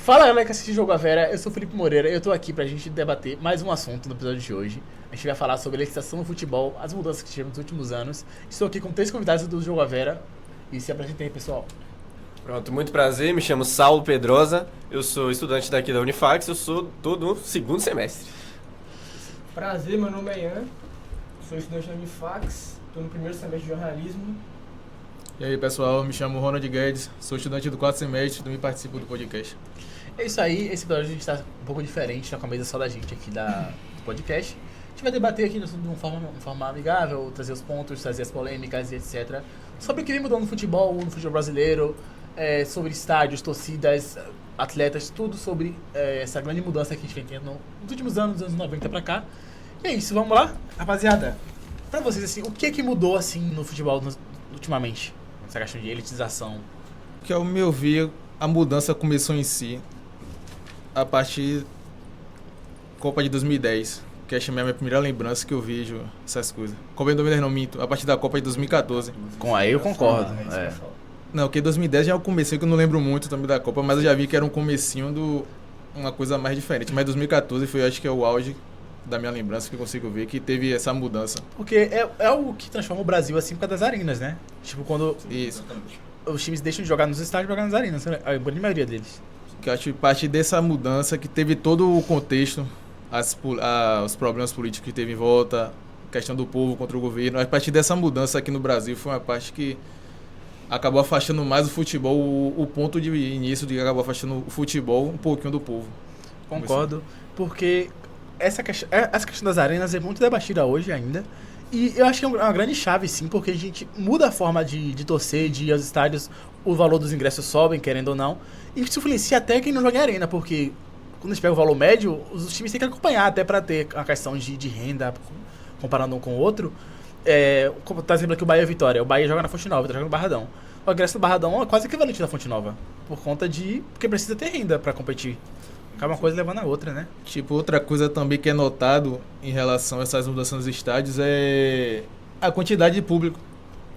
Fala galera que assiste Jogo a Vera, eu sou o Felipe Moreira e eu tô aqui pra gente debater mais um assunto no episódio de hoje. A gente vai falar sobre a legislação no futebol, as mudanças que tivemos nos últimos anos. Estou aqui com 3 convidados do Jogo a Vera e se apresentem aí, pessoal. Pronto, muito prazer, me chamo Saulo Pedrosa, eu sou estudante daqui da Unifax, eu sou do segundo semestre. Prazer, meu nome é Ian, sou estudante da Unifax, estou no primeiro semestre de jornalismo. E aí pessoal, me chamo Ronald Guedes, sou estudante do 4º semestre e também participo do podcast. É isso aí, esse episódio a gente tá um pouco diferente, tá com a mesa só da gente aqui do podcast. A gente vai debater aqui de uma forma amigável, trazer os pontos, trazer as polêmicas e etc. Sobre o que vem mudando no futebol brasileiro, sobre estádios, torcidas, atletas, tudo sobre essa grande mudança que a gente vem tendo nos últimos anos, dos anos 90 pra cá. E é isso, vamos lá? Rapaziada, pra vocês, assim, o que mudou, assim, no futebol ultimamente? Essa questão de elitização. Que ao meu ver, a mudança começou em si a partir da Copa de 2010, que é a minha primeira lembrança que eu vejo essas coisas. Copa de 2010 não minto, a partir da Copa de 2014. Com aí eu concordo. Não, porque 2010 já é um comecinho que eu não lembro muito também da Copa, mas eu já vi que era um comecinho uma coisa mais diferente. Mas 2014 foi, acho que é o auge da minha lembrança que eu consigo ver que teve essa mudança. Porque é o que transforma o Brasil assim por causa das arenas, né? Tipo, quando Isso. os times deixam de jogar nos estádios e jogar nas arenas, a grande maioria deles. Que eu acho que parte dessa mudança que teve todo o contexto, os problemas políticos que teve em volta, a questão do povo contra o governo. A partir dessa mudança aqui no Brasil foi uma parte que acabou afastando mais o futebol, o ponto de início de que acabou afastando o futebol um pouquinho do povo. Concordo, porque essa questão das arenas é muito debatida hoje ainda. E eu acho que é uma grande chave, sim, porque a gente muda a forma de torcer, de ir aos estádios, o valor dos ingressos sobem, querendo ou não. E isso influencia até quem não joga em arena, porque quando a gente pega o valor médio, os times têm que acompanhar até para ter a questão de renda, comparando um com o outro. Como tá exemplo aqui o Bahia e Vitória. O Bahia joga na Fonte Nova, tá jogando no Barradão. O ingresso do Barradão é quase equivalente da Fonte Nova, porque precisa ter renda para competir. Acaba uma coisa levando a outra, né? Tipo, outra coisa também que é notado em relação a essas mudanças nos estádios é a quantidade de público.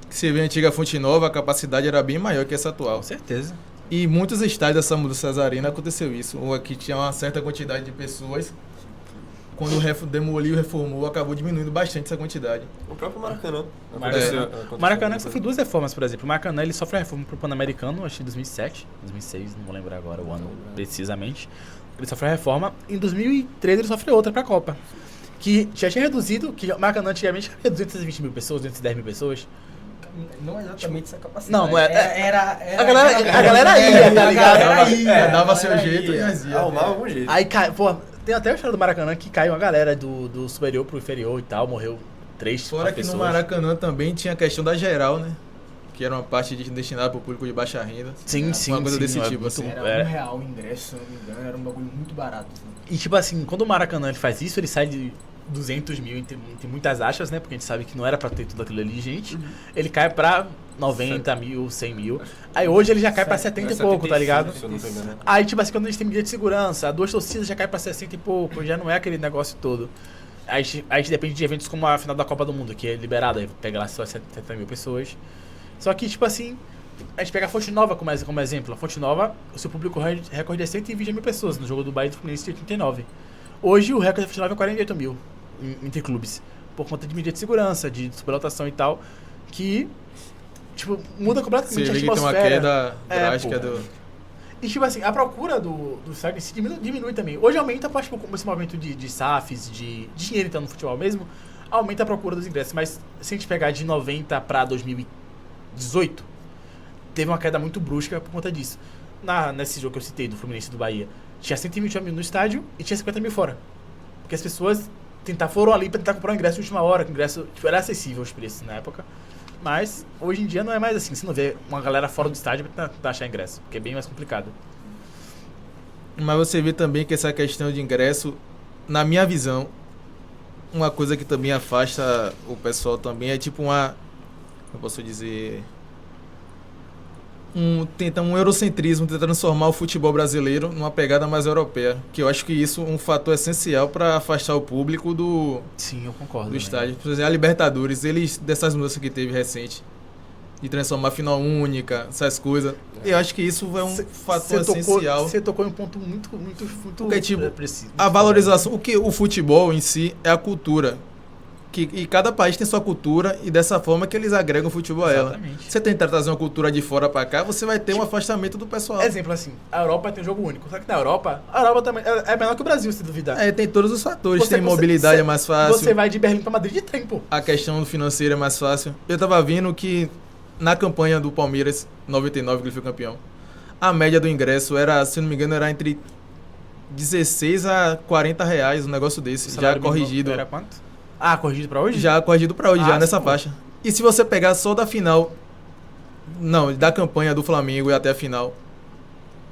Que você vê a antiga Fonte Nova, a capacidade era bem maior que essa atual. Com certeza. E muitos estádios dessa mudança das arenas aconteceu isso. Ou aqui tinha uma certa quantidade de pessoas. Quando demoliu e reformou, acabou diminuindo bastante essa quantidade. O próprio Maracanã. O Maracanã sofreu 2 reformas, por exemplo. O Maracanã ele sofreu a reforma pro Pan-Americano, acho que em 2007, 2006, não vou lembrar agora o ano precisamente. Ele sofreu a reforma. Em 2013 ele sofreu outra pra Copa. Que já tinha reduzido, que o Maracanã antigamente era 220 mil pessoas, 210 mil pessoas. Não exatamente essa capacidade. Não era a galera ia, tá ligado? Dava seu jeito e fazia. Arrumava algum jeito. Aí cai, pô, tem até a história do Maracanã que caiu uma galera do superior pro inferior e tal, morreu 3 Fora que pessoas. no Maracanã também tinha a questão da geral, né? Que era uma parte destinada para o público de baixa renda. Sim. Uma coisa desse tipo, muito, assim. Era R$1 o ingresso, se eu não me engano, era um bagulho muito barato. E tipo assim, quando o Maracanã ele faz isso, ele sai de 200 mil, tem muitas achas, né? Porque a gente sabe que não era pra ter tudo aquilo ali, gente. Ele cai pra 90 mil, 100 mil. Aí hoje ele já cai pra 70 e pouco, tá ligado? Aí tipo assim, quando a gente tem medida de segurança, 2 torcidas já cai pra 60 e pouco, já não é aquele negócio todo. Aí a gente depende de eventos como a final da Copa do Mundo, que é liberada, aí pega lá só 70 mil pessoas. Só que, tipo assim, a gente pega a Fonte Nova como exemplo. A Fonte Nova, o seu público recorde é 120 mil pessoas no jogo do Bahia e do Fluminense de 89. Hoje o recorde da Fonte Nova é 48 mil entre clubes, por conta de medida de segurança, de superlotação e tal, que, tipo, muda completamente a atmosfera. Tem uma queda drástica do... E, tipo assim, a procura do estádio se diminui também. Hoje aumenta, acho que esse movimento de SAFs, de dinheiro então no futebol mesmo, aumenta a procura dos ingressos. Mas se a gente pegar de 90 para 2018, teve uma queda muito brusca por conta disso. Nesse jogo que eu citei, do Fluminense e do Bahia, tinha 120 mil no estádio e tinha 50 mil fora. Porque as pessoas foram ali para tentar comprar um ingresso de última hora, que o ingresso era acessível os preços na época. Mas hoje em dia não é mais assim. Você não vê uma galera fora do estádio pra tentar achar ingresso, porque é bem mais complicado. Mas você vê também que essa questão de ingresso, na minha visão, uma coisa que também afasta o pessoal também é tipo eu posso dizer, tenta um eurocentrismo, tenta transformar o futebol brasileiro numa pegada mais europeia, que eu acho que isso é um fator essencial para afastar o público do Sim, eu concordo. Do estádio. Por exemplo, a Libertadores, dessas mudanças que teve recente, de transformar final única, essas coisas. Eu acho que isso é um fator essencial. Você tocou em um ponto muito Porque, tipo, preciso. A valorização, o futebol em si é a cultura. E cada país tem sua cultura e dessa forma que eles agregam o futebol a ela. Exatamente. Você tentar trazer uma cultura de fora pra cá, você vai ter um afastamento do pessoal. Exemplo assim, a Europa tem um jogo único. Só que na Europa, a Europa também é menor que o Brasil, se duvidar. Tem todos os fatores. Você Tem mobilidade é mais fácil. Você vai de Berlim pra Madrid de trem, pô. A questão financeira é mais fácil. Eu tava vendo que na campanha do Palmeiras, 99, que ele foi campeão, a média do ingresso era, se não me engano, era entre 16 a 40 reais, um negócio desse, já corrigido. Era quanto? Ah, corrigido pra hoje? Já corrigido pra hoje, já sim, nessa pô. faixa. E se você pegar só da final, não, da campanha do Flamengo e até a final,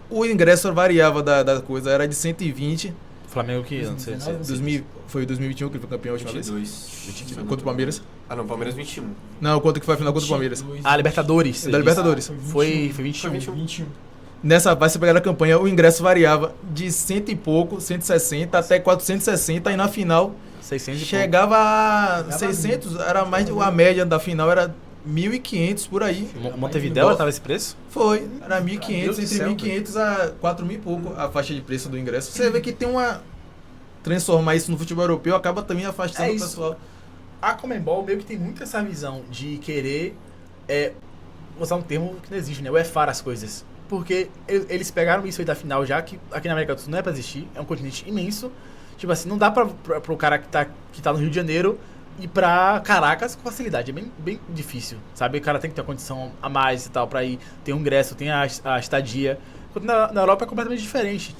o ingresso variava da coisa, era de 120, Flamengo que, não sei. 2000, foi 2021 que ele foi campeão a última vez? 22. Contra o Palmeiras? Ah, não, Palmeiras 21. Não, quanto que foi a final contra o Palmeiras? Ah, Libertadores. Da Libertadores. Foi 21. 21. Nessa faixa, você pegar a campanha, o ingresso variava de 100 e pouco, 160 até 460, e na final 600 e chegava a 600, era mais a média da final era 1.500 por aí. pouco. Montevidéu tava esse preço? Foi, era Deus 1.500, do entre céu, 1.500 a 4.000 e pouco a faixa de preço do ingresso. Você vê que tem uma transformar isso no futebol europeu acaba também afastando É o isso. pessoal. A Conmebol meio que tem muito essa visão de querer usar um termo que não existe, né? UEFAR as coisas. Porque eles pegaram isso aí da final já, que aqui na América do Sul não é pra existir, é um continente imenso. Tipo assim, não dá pro cara que tá no Rio de Janeiro ir pra Caracas com facilidade. É bem difícil, sabe? O cara tem que ter uma condição a mais e tal pra ir. Tem o ingresso, tem a estadia. Enquanto na Europa é completamente diferente.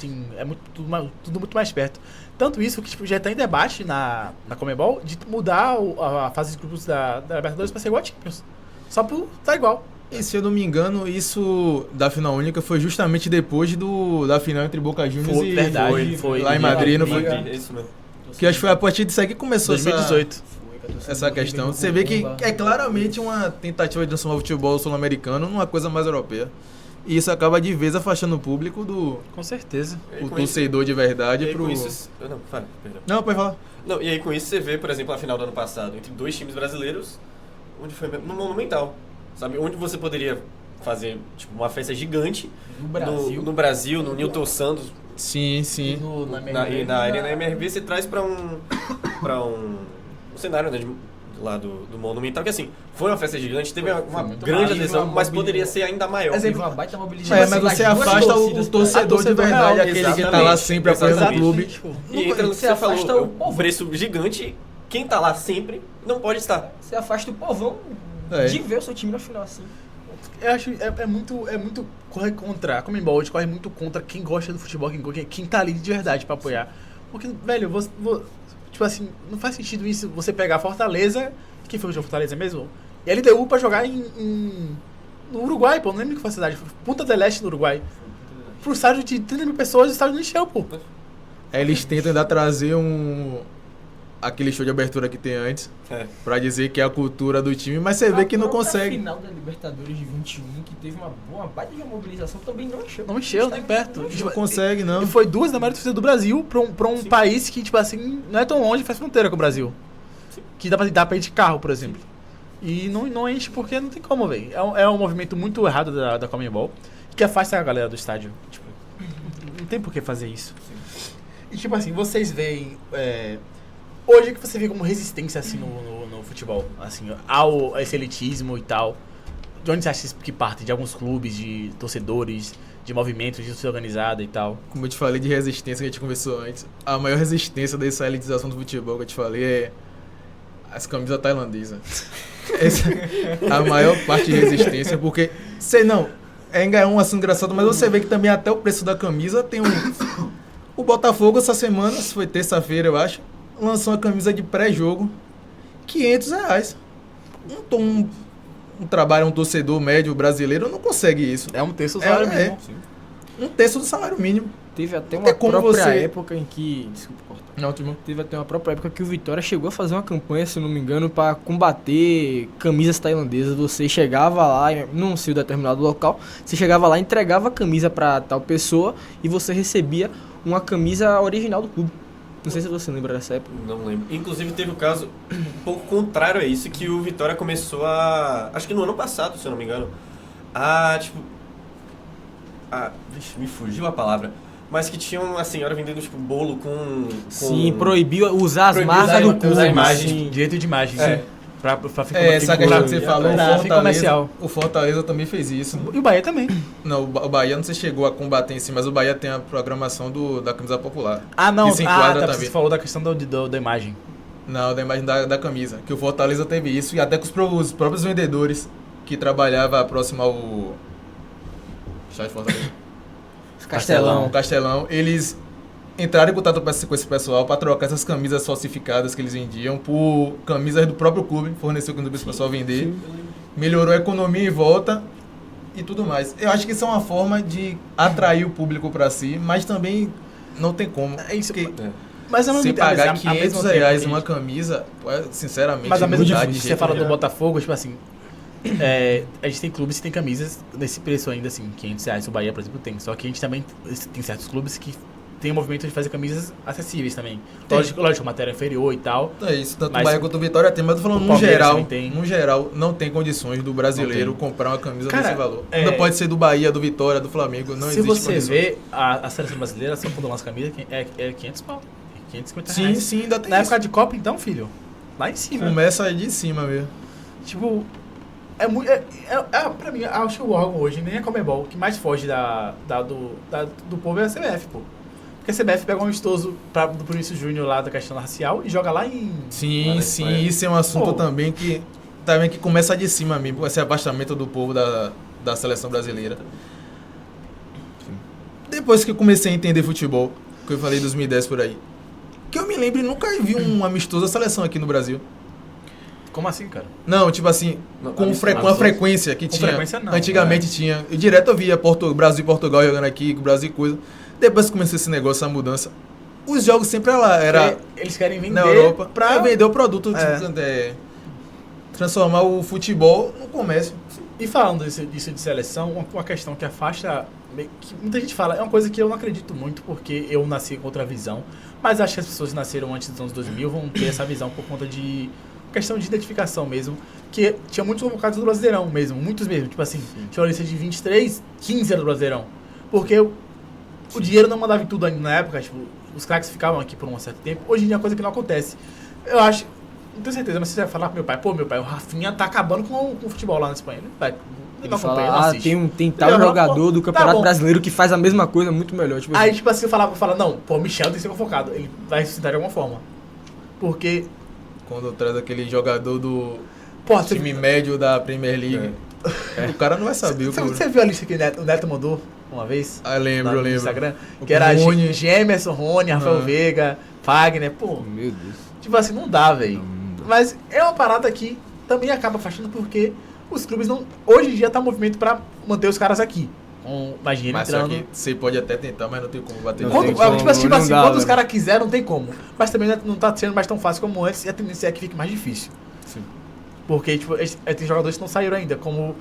Tudo muito mais perto. Tanto isso que tipo, já tá em debate na Conmebol de mudar a fase de grupos da Libertadores pra ser igual a Champions. Só por tá igual. E se eu não me engano, isso da final única foi justamente depois da final entre Boca Juniors Foi, e verdade, foi. lá em Madrid, não foi? É isso mesmo. Que acho que foi a partir disso aí que começou 2018. essa questão. Você vê que é claramente uma tentativa de transformar o futebol sul-americano numa coisa mais europeia. E isso acaba de vez afastando o público do Com certeza. o torcedor de verdade E aí, pro... com isso, não, fala, perdão. Não, pode falar. Não, e aí com isso você vê, por exemplo, a final do ano passado, entre dois times brasileiros, onde foi no Monumental, sabe? Onde você poderia fazer tipo, uma festa gigante no Brasil, no Newton Santos, Sim, sim. na Arena MRV, você traz para um cenário, né, lá do Monumental, que assim, foi uma festa gigante, teve uma grande adesão, mas poderia ser ainda maior. Teve uma baita mobilização. Mas você das duas afasta torcidas, o torcedor de verdade, real, aquele que tá lá exatamente, sempre apoiando o exatamente. clube. E entra no que Você você afasta falou, o povo. preço gigante, quem tá lá sempre não pode estar. Você afasta o povão de ver o seu time na final assim. Eu acho é muito corre contra. A Conmebol hoje corre muito contra quem gosta do futebol, quem tá ali de verdade pra apoiar. Porque, velho, tipo assim, não faz sentido isso você pegar Fortaleza. Quem foi o jogo Fortaleza mesmo? E a LDU pra jogar no Uruguai, pô. Não lembro que foi a cidade. Punta del Este no Uruguai. Pro estádio de 30 mil pessoas, o estádio não encheu, pô. Eles tentam ainda trazer aquele show de abertura que tem antes, pra dizer que é a cultura do time, mas você vê que não consegue. A final da Libertadores de 21, que teve uma baita de mobilização, também não encheu. Não encheu, nem perto. Não consegue, não. E foi duas da maior torcida do Brasil pra um país que, tipo assim, não é tão longe, faz fronteira com o Brasil. Sim. Que dá pra ir de carro, por exemplo. E não enche porque não tem como, velho. É um movimento muito errado da Conmebol que afasta a galera do estádio. Tipo, não tem por que fazer isso. E tipo assim, vocês veem... hoje que você vê como resistência assim no futebol, assim, a esse elitismo e tal. De onde você acha que parte? De alguns clubes, de torcedores, de movimentos, de torcida organizada e tal? Como eu te falei de resistência que a gente conversou antes, a maior resistência dessa elitização do futebol que eu te falei é as camisas tailandesas. Essa é a maior parte de resistência, porque, sei não, é um assunto engraçado, mas você vê que também até o preço da camisa tem o Botafogo essa semana, foi terça-feira eu acho, lançou uma camisa de pré-jogo, R$500. Um trabalho, um torcedor médio brasileiro não consegue isso. É um terço do salário mínimo. Um terço do salário mínimo. Teve até Não uma tem como própria você- época em que... Desculpa cortar. Não, Timão. Teve até uma própria época que o Vitória chegou a fazer uma campanha, se eu não me engano, para combater camisas tailandesas. Você chegava lá, num seu determinado local, você chegava lá, entregava a camisa para tal pessoa e você recebia uma camisa original do clube. Não sei se você lembra dessa época. Não lembro. Inclusive teve um caso um pouco contrário a isso, que o Vitória começou a... Acho que no ano passado, se eu não me engano. Vixe, me fugiu a palavra. Mas que tinha uma senhora vendendo, tipo, bolo com... Sim, proibiu usar as marcas do clube. Usar imagem. Sim. Direito de imagem. É. Pra ficar Essa questão que você falou, comercial. o Fortaleza também fez isso. E o Bahia também. Não, o Bahia não sei se chegou a combater em si, mas o Bahia tem a programação da camisa popular. Ah, não. Que se enquadra também. Você falou da questão da imagem. Não, da imagem da camisa. Que o Fortaleza teve isso, e até com os próprios vendedores que trabalhavam próximo ao... Chá de Fortaleza. Castelão, eles entraram em contato com esse pessoal para trocar essas camisas falsificadas que eles vendiam por camisas do próprio clube, forneceu com o pessoal vender. Sim. Melhorou a economia em volta e tudo mais. Eu acho que isso é uma forma de atrair o público para si, mas também não tem como. É isso que mas você pagar R$500 uma camisa, sinceramente, mas a mesma difícil. Você fala do Botafogo, tipo assim, a gente tem clubes que tem camisas nesse preço ainda, assim, R$500. O Bahia, por exemplo, tem. Só que a gente também tem certos clubes que tem o movimento de fazer camisas acessíveis também. Lógico, matéria inferior e tal. É isso, tanto o Bahia quanto o Vitória tem, mas eu tô falando no geral, não tem condições do brasileiro comprar uma camisa desse valor. Ainda pode ser do Bahia, do Vitória, do Flamengo, não existe condições. Se você vê a seleção brasileira, só quando lança camisa, é 500 pau. 550 reais. Sim, ainda tem na isso. época de Copa, então, filho, lá em cima. Começa aí de cima mesmo. Tipo, pra mim, acho que o órgão hoje, nem a Comebol, o que mais foge do povo é a CBF, pô. Porque a CBF pega um amistoso do Vinícius Júnior lá da questão racial e joga lá em... Sim, isso é um assunto também que começa de cima mesmo, esse afastamento do povo da seleção brasileira. Depois que eu comecei a entender futebol, que eu falei em 2010 por aí, que eu me lembro, nunca vi um amistoso da seleção aqui no Brasil. Como assim, cara? Não, tipo assim, com a frequência que tinha. Frequência não, antigamente tinha. Eu direto eu via Brasil e Portugal jogando aqui, Brasil e coisa. Depois que começou esse negócio, essa mudança, os jogos sempre era eles querem vender na Europa pra vender o produto, transformar o futebol no comércio. E falando disso de seleção, uma questão que afasta, que muita gente fala, é uma coisa que eu não acredito muito, porque eu nasci com outra visão, mas acho que as pessoas que nasceram antes dos anos 2000 vão ter essa visão por conta de questão de identificação mesmo, que tinha muitos convocados do Brasileirão mesmo, muitos mesmo, tipo assim, tinha uma lista de 23, 15 era do Brasileirão, porque o dinheiro não mandava em tudo ainda na época, tipo, os craques ficavam aqui por um certo tempo, hoje em dia é uma coisa que não acontece. Eu acho, não tenho certeza, mas você vai falar pro meu pai, o Rafinha tá acabando com o futebol lá na Espanha, ele não fala, tem tal jogador do Campeonato Brasileiro que faz a mesma coisa muito melhor. Tipo aí, assim. tipo assim, eu fala, não, pô, o Michel tem que ser convocado, ele vai ressuscitar de alguma forma. Porque... Quando traz aquele jogador do time médio da Premier League, o cara não vai saber. Você viu a lista que o Neto mandou uma vez? Ah, lembro. No Instagram? Que era Gemerson, Rony, Rafael Veiga, Fagner, pô. Meu Deus. Tipo assim, não dá, velho. Mas é uma parada que também acaba afastando porque os clubes não... Hoje em dia tá um movimento pra manter os caras aqui. Mais dinheiro entrando. Só que você pode até tentar, mas não tem como bater. Quando os caras quiserem, não tem como. Mas também não tá sendo mais tão fácil como antes e a tendência é que fique mais difícil. Sim. Porque, tipo, tem jogadores que não saíram ainda, como...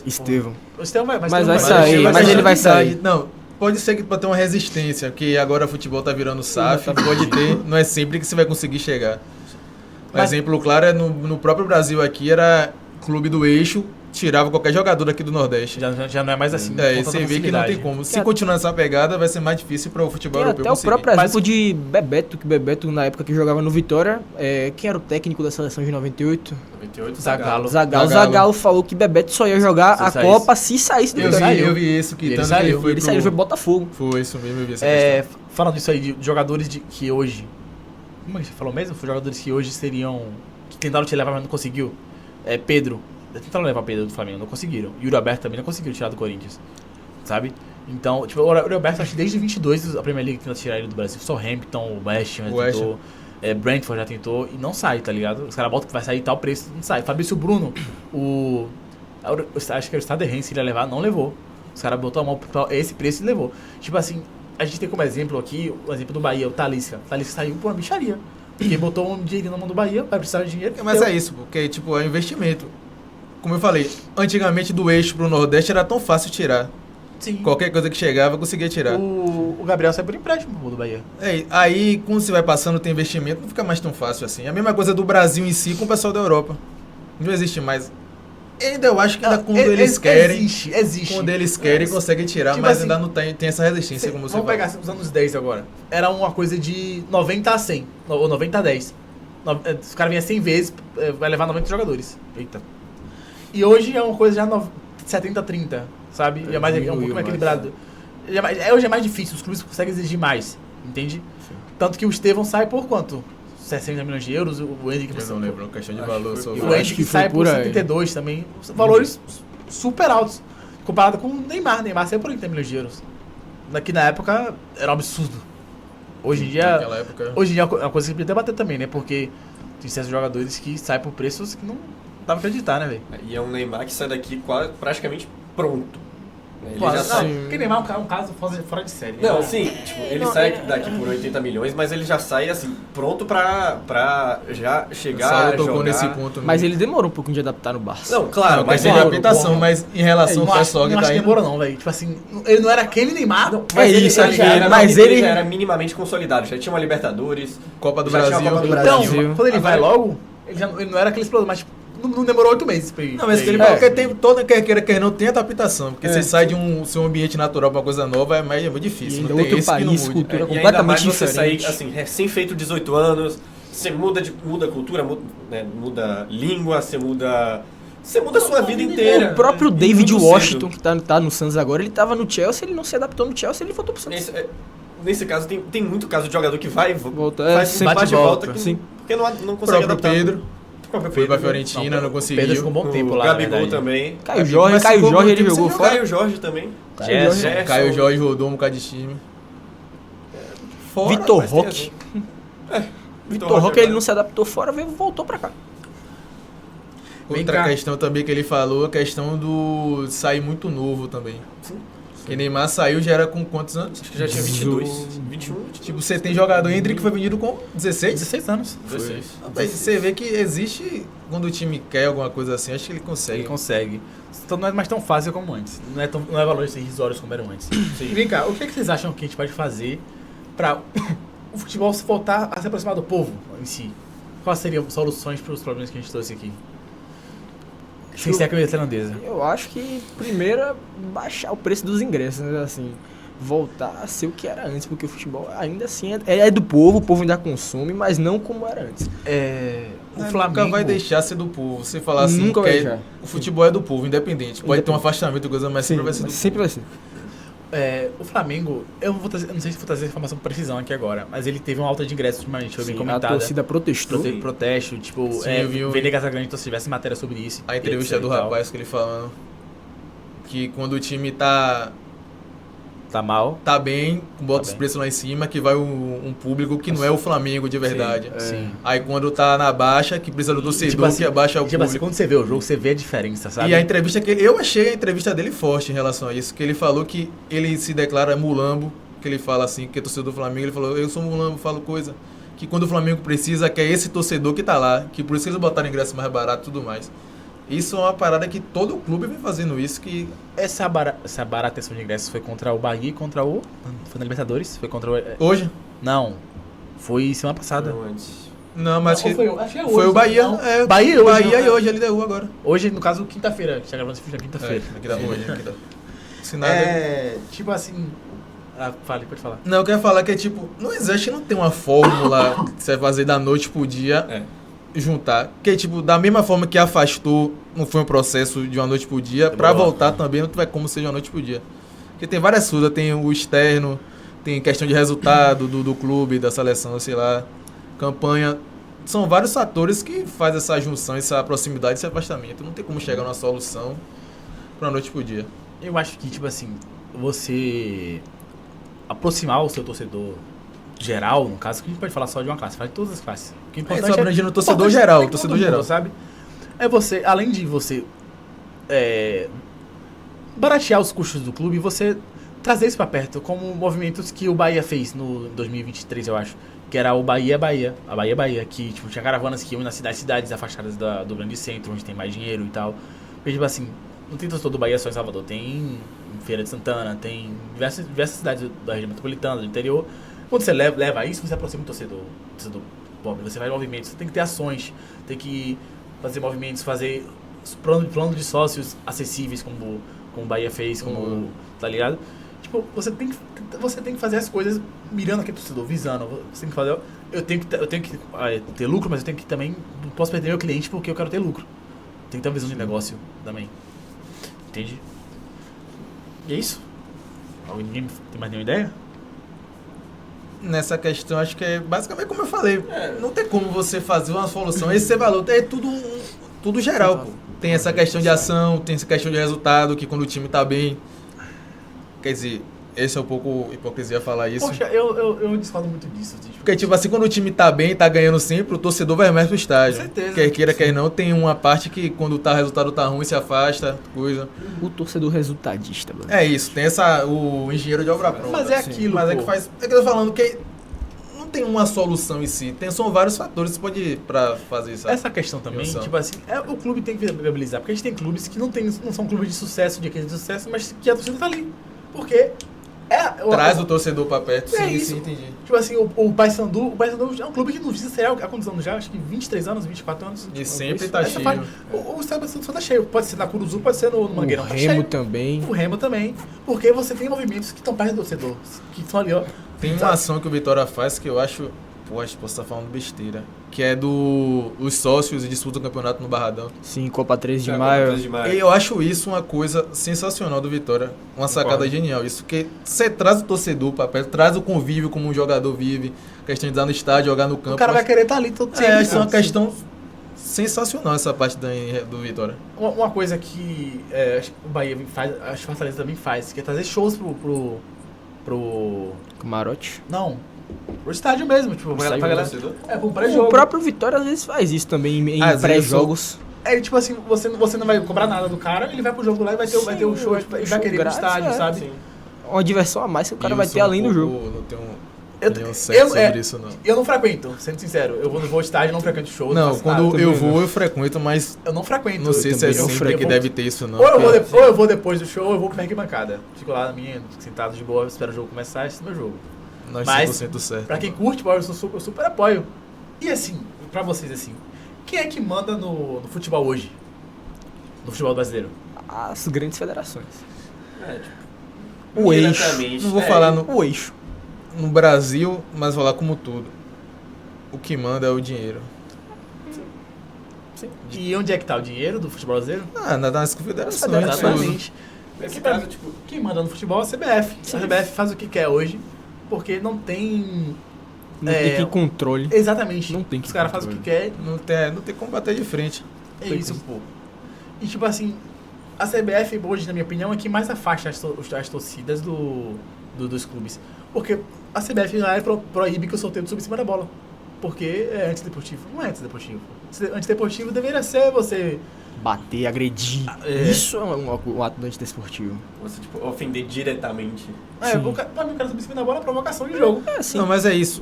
Estevão. O Estevão vai sair, mas ele vai sair. Não, pode ser que pode ter uma resistência, porque agora o futebol tá virando SAF, pode ter, não é sempre que você vai conseguir chegar. Um exemplo claro é no próprio Brasil aqui, era clube do eixo, tirava qualquer jogador aqui do Nordeste. Já não é mais assim. Você vê que não tem como. Se continuar nessa pegada, vai ser mais difícil para o futebol europeu até conseguir. O próprio exemplo de Bebeto, na época que jogava no Vitória, quem era o técnico da seleção de 98? 98, Zagallo falou que Bebeto só ia jogar a Copa se saísse do Vitória. Eu vi isso, que tanto ele foi Botafogo. Foi isso mesmo, eu vi essa questão. Falando disso aí, de jogadores que hoje... Como é que você falou mesmo? Foi jogadores que hoje seriam... Que tentaram te levar, mas não conseguiu. Pedro... Tentaram levar Pedro do Flamengo, não conseguiram. Yuri Alberto também não conseguiram tirar do Corinthians, sabe? Então, o Yuri Alberto, acho que desde 22 a Premier League tenta tirar ele do Brasil. Southampton, o West Ham tentou, Brentford já tentou e não sai, tá ligado? Os caras botam que vai sair tal preço, não sai. Fabrício Bruno, acho que era o Stade Rennes, ele ia levar, não levou. Os caras botaram a mão pra esse preço e levou. Tipo assim, a gente tem como exemplo aqui, o exemplo do Bahia, o Talisca. O Talisca saiu por uma bicharia. Porque botou um dinheirinho na mão do Bahia, vai precisar de dinheiro. Mas é isso, porque tipo, é investimento. Como eu falei, antigamente do eixo pro Nordeste era tão fácil tirar. Sim. Qualquer coisa que chegava, conseguia tirar. O Gabriel sai por empréstimo do Bahia. Aí, quando você vai passando, tem investimento, não fica mais tão fácil assim. A mesma coisa do Brasil em si com o pessoal da Europa. Não existe mais. Ainda eu acho que ainda quando eles querem. Existe. Quando eles querem, conseguem tirar, tipo mas assim, ainda não tem essa resistência, como você vamos falou. pegar os anos 10 agora. Era uma coisa de 90 a 100, ou 90 a 10. Os caras vinham 100 vezes, vai levar 90 jogadores. Eita. E hoje é uma coisa já 70 a 30, sabe? É um pouco mais equilibrado. Hoje é mais difícil, os clubes conseguem exigir mais, entende? Sim. Tanto que o Estevão sai por quanto? 60 milhões de euros, o Henrique... Eu não lembro, questão de valor. O Henrique sai por 72 também. Valores super altos. Comparado com o Neymar. Neymar saiu por 80 milhões de euros. Daqui na época era um absurdo. Hoje em dia... Hoje em dia é uma coisa que podia debater também, né? Porque tem certos jogadores que saem por preços que não dá pra acreditar, né, velho? E é um Neymar que sai daqui praticamente pronto. Ele já sai. Porque Neymar é um caso fora de série. Não, sim, tipo, ele sai daqui por 80 milhões, mas ele já sai assim, pronto pra já chegar a jogar. Nesse ponto, mas ele demorou um pouquinho de adaptar no Barça. Não, claro, mas ele adaptação, mas em relação ao pessoal que tá aí... Não acho que demorou não, velho. Tipo assim, ele não era aquele Neymar. Não, mas ele já era minimamente consolidado, já tinha uma Libertadores, Copa do Brasil. Então, quando ele vai logo, ele não era aquele explodor, mas tipo, não demorou 8 meses pra ir. Não, mas ele falou que tem toda quer não tem adaptação. Porque você sai de seu ambiente natural pra uma coisa nova, é muito difícil. Não tem outro país, cultura completamente diferente. Você sair assim, recém-feito 18 anos, você muda cultura, muda língua, você muda a sua vida inteira. O próprio David Washington, que tá no Santos agora, ele tava no Chelsea, ele não se adaptou no Chelsea, ele voltou pro Santos. Nesse caso, tem muito caso de jogador que vai e volta, faz bate de volta, porque não consegue adaptar. Foi pra Fiorentina, não conseguiu. Pedro ficou um bom tempo lá. Gabigol também. Caio Jorge ele jogou fora. Caio Jorge também. Caio Jorge rodou um bocado de time. Vitor Roque. Vitor Roque, ele não se adaptou fora, voltou pra cá. Outra questão também que ele falou, a questão do sair muito novo também. Sim. Que Neymar saiu já era com quantos anos? Acho que já tinha 22, 21. Tipo, você tem jogador Hendrick que foi vendido com 16? 16 anos. 16. Você vê que existe, quando o time quer alguma coisa assim, acho que ele consegue. Ele consegue. Então não é mais tão fácil como antes. Não é valores irrisórios como eram antes. Sim. Vem cá, o que vocês acham que a gente pode fazer pra o futebol se voltar a se aproximar do povo em si? Quais seriam soluções para os problemas que a gente trouxe aqui? Sem ser a camisa tailandesa. Eu acho que primeiro é baixar o preço dos ingressos, né? Assim, voltar a ser o que era antes, porque o futebol ainda assim é do povo, o povo ainda consome, mas não como era antes. O Flamengo nunca vai deixar ser do povo. Você falar assim, nunca vai deixar. O futebol é do povo, independente. Pode ter um afastamento e coisa, mas sempre vai ser do povo. Sempre vai ser. O Flamengo, eu não sei se vou trazer informação com precisão aqui agora, mas ele teve uma alta de ingressos ultimamente, foi bem comentada. A torcida protestou. Teve protesto, tipo, Vene Casagrande, então se tivesse matéria sobre isso. A entrevista do rapaz que ele falando que quando o time tá mal, tá bem, bota os preços lá em cima, que vai um público que não é o Flamengo de verdade. Sim. Aí quando tá na baixa, que precisa do torcedor, tipo assim, que abaixa o público. Assim, quando você vê o jogo, você vê a diferença, sabe? E a entrevista eu achei a entrevista dele forte em relação a isso, que ele falou que ele se declara mulambo, que ele fala assim, que é torcedor do Flamengo, ele falou, eu sou mulambo, falo coisa, que quando o Flamengo precisa, que é esse torcedor que tá lá, que por isso eles botaram ingresso mais barato e tudo mais. Isso é uma parada que todo clube vem fazendo isso, que... Essa baratação de ingressos foi contra o Bahia e contra o... Foi na Libertadores? Foi contra o... Hoje? Não. Foi semana passada. Não, antes. Não, mas acho que é hoje, foi o Bahia. Bahia hoje. Bahia e hoje, LDU agora. Hoje, no caso, quinta-feira. A gente tá gravando esse vídeo na quinta-feira. Tipo assim... pode falar. Não, eu quero falar que é tipo... Não existe, não tem uma fórmula que você vai fazer da noite pro dia... juntar, que tipo, da mesma forma que afastou, não foi um processo de uma noite por dia, pra voltar também não vai como ser de uma noite por dia. Porque tem várias coisas, tem o externo, tem questão de resultado do clube, da seleção, sei lá, campanha. São vários fatores que fazem essa junção, essa proximidade, esse afastamento. Não tem como chegar numa solução pra uma noite por dia. Eu acho que, tipo assim, você aproximar o seu torcedor geral, no caso, que a gente pode falar só de uma classe, fala de todas as classes. O que é importante só abrangendo o torcedor geral, o torcedor geral, sabe? É você, além de você baratear os custos do clube, você trazer isso pra perto, como movimentos que o Bahia fez no 2023, eu acho, que era o Bahia, a Bahia, que tipo, tinha caravanas que iam nas cidades afastadas do grande centro, onde tem mais dinheiro e tal. Porque, tipo assim, não tem torcedor do Bahia só em Salvador, tem em Feira de Santana, tem diversas cidades da região metropolitana, do interior. Quando você leva isso, você aproxima o torcedor pobre. Você faz movimentos, você tem que ter ações, tem que fazer movimentos, fazer plano de sócios acessíveis, como o Bahia fez, tá ligado? Tipo, você tem que fazer as coisas mirando aquele torcedor, visando. Você tem que fazer. Eu tenho que ter lucro, mas eu tenho que também. Não posso perder meu cliente porque eu quero ter lucro. Tem que ter uma visão de negócio também. Entende? E é isso? Alguém tem mais nenhuma ideia? Nessa questão, acho que é basicamente como eu falei. Não tem como você fazer uma solução. Esse valor é tudo geral, pô. Tem essa questão de ação, tem essa questão de resultado, que quando o time tá bem. Quer dizer, esse é um pouco hipocrisia falar isso. Poxa, eu discordo muito disso. Porque, tipo assim, quando o time tá bem, tá ganhando sempre, o torcedor vai mais pro estádio. Com certeza. Quer queira, quer não, tem uma parte que quando o resultado tá ruim, se afasta, coisa. O torcedor resultadista, mano. É isso, tem o engenheiro de obra pronta. Mas é aquilo, Mas é pô. que faz. É que eu tô falando que não tem uma solução em si. São vários fatores que você pode ir pra fazer isso. Essa questão também, tipo assim, o clube tem que viabilizar. Porque a gente tem clubes que não são clubes de sucesso, de sucesso, mas que a torcida tá ali. Porque traz o torcedor pra perto, sim, isso. sim, entendi. Tipo assim, o Paysandu é um clube que não precisa ser há quantos anos já? Acho que 23 anos, 24 anos. E sempre tá cheio. O estádio só tá cheio. Pode ser na Curuzu, pode ser no Mangueirão. O Tá Remo cheio. também. O Remo também. Porque você tem movimentos que estão perto do torcedor. Que estão ali, ó. Tem uma ação que o Vitória faz que eu acho... Pô, acho que posso estar falando besteira. Que é os sócios e disputa o campeonato no Barradão. Sim, Copa 13 de Maio. E eu acho isso uma coisa sensacional do Vitória. Uma sacada genial. Isso que você traz o torcedor pra perto, traz o convívio como um jogador vive. Questão de estar no estádio, jogar no campo. O cara vai querer estar ali todo tempo. Isso é uma questão sensacional, essa parte do Vitória. Uma coisa que acho que o Bahia faz, acho que o Fortaleza também faz, que é trazer shows pro Camarote. Não. Pro estádio mesmo, tipo, pra galera. Pro pré-jogo. O próprio Vitória às vezes faz isso também em pré-jogos. Tipo assim, você não vai cobrar nada do cara, ele vai pro jogo lá e vai ter o show, e vai querer ir pro estádio, sabe? Sim. Uma diversão a mais que o cara vai ter além do jogo. Não tenho certo sobre isso, não. Eu não frequento, sendo sincero. Eu vou no estádio, não frequento show. Não, quando eu vou, eu frequento, mas... Eu não frequento. Não sei se é sempre que deve ter isso, não. Ou eu vou depois do show, ou eu vou pra arquibancada. Fico lá na minha, sentado de boa, espero o jogo começar, esse é o meu jogo. Nós mas, 100% certo. Pra quem curte, eu super apoio. E assim, pra vocês assim, quem é que manda no futebol hoje? No futebol brasileiro? As grandes federações. O eixo. Não vou falar o eixo. No Brasil, mas vou falar como tudo. O que manda é o dinheiro. Sim. E onde é que tá o dinheiro do futebol brasileiro? Nas confederações. Exatamente. Quem manda no futebol é a CBF. Sim. A CBF faz o que quer hoje, porque não tem... Não tem que controle. Exatamente. Não tem que Os caras fazem o que quer. Não tem como bater de frente. É isso, pô. E tipo assim, a CBF hoje, na minha opinião, é que mais afasta as torcidas dos clubes. Porque a CBF lá proíbe que o sorteio suba em cima da bola. Porque é antideportivo. Não é antideportivo. Antideportivo deveria ser você... bater, agredir. Isso é um ato antidesportivo. Você, tipo, ofender diretamente. Pra mim, o cara subir em cima da bola é provocação de jogo. Não, mas é isso.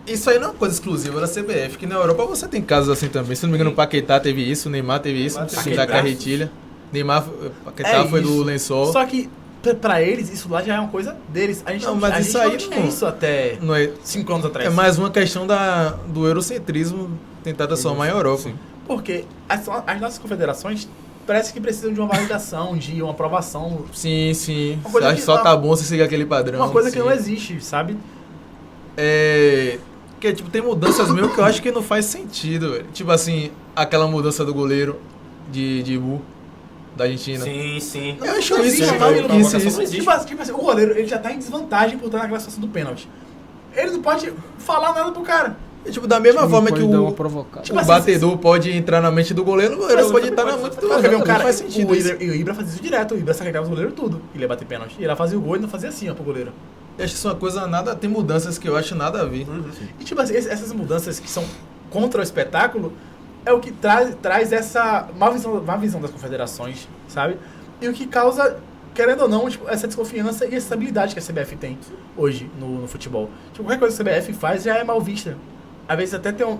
Isso aí não é uma coisa exclusiva da CBF, que na Europa você tem casos assim também. Se não me engano, o Paquetá teve isso, o Neymar teve isso, da carretilha. Paquetá foi do lençol. Só que pra eles, isso lá já é uma coisa deles. A gente não tinha isso até 5 anos atrás. É mais uma questão do eurocentrismo tentar transformar em Europa. Sim. Porque as nossas confederações parece que precisam de uma validação, de uma aprovação. Sim. Acho que só tá bom você seguir aquele padrão. Uma coisa que não existe, sabe? Porque, tipo, tem mudanças mesmo que eu acho que não faz sentido, velho. Tipo assim, aquela mudança do goleiro de Ibu, da Argentina. Sim. Eu acho isso. Tipo assim, o goleiro ele já tá em desvantagem por estar naquela situação do pênalti. Ele não pode falar nada pro cara. Tipo, da mesma forma que o batedor pode entrar na mente do goleiro, o goleiro pode entrar na mente do goleiro. Não faz sentido. O Ibra fazia isso direto. O Ibra carregava os goleiros tudo. Ele ia bater pênalti. E ela fazia o gol e não fazia assim, ó, pro goleiro. Eu acho que isso é uma coisa nada... Tem mudanças que eu acho nada a ver. E tipo assim, essas mudanças que são contra o espetáculo é o que traz essa má visão das confederações, sabe? E o que causa, querendo ou não, tipo, essa desconfiança e essa estabilidade que a CBF tem hoje no futebol. Tipo, qualquer coisa que a CBF faz já é mal vista. Às vezes até tem um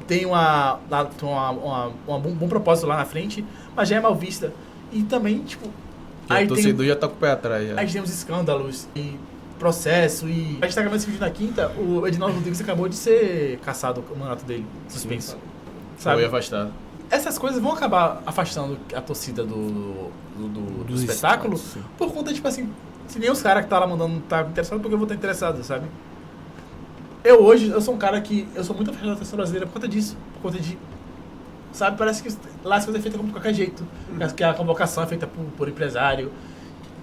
bom propósito lá na frente, mas já é mal vista. E também, tipo, Que o torcedor já tá com o pé atrás. Já. Aí tem uns escândalos e processo e... A gente tá gravando esse vídeo na quinta, o Edinaldo Rodrigues acabou de ser cassado, o mandato dele, suspenso. Foi afastado. Essas coisas vão acabar afastando a torcida do espetáculo por conta, tipo assim, se nem os caras que tá lá mandando não tá interessado, porque eu vou estar interessado, sabe? Eu sou um cara que... Eu sou muito afastado da torcida brasileira por conta disso. Por conta de... Sabe, parece que lá as coisas é feita como de qualquer jeito. Que a convocação é feita por empresário.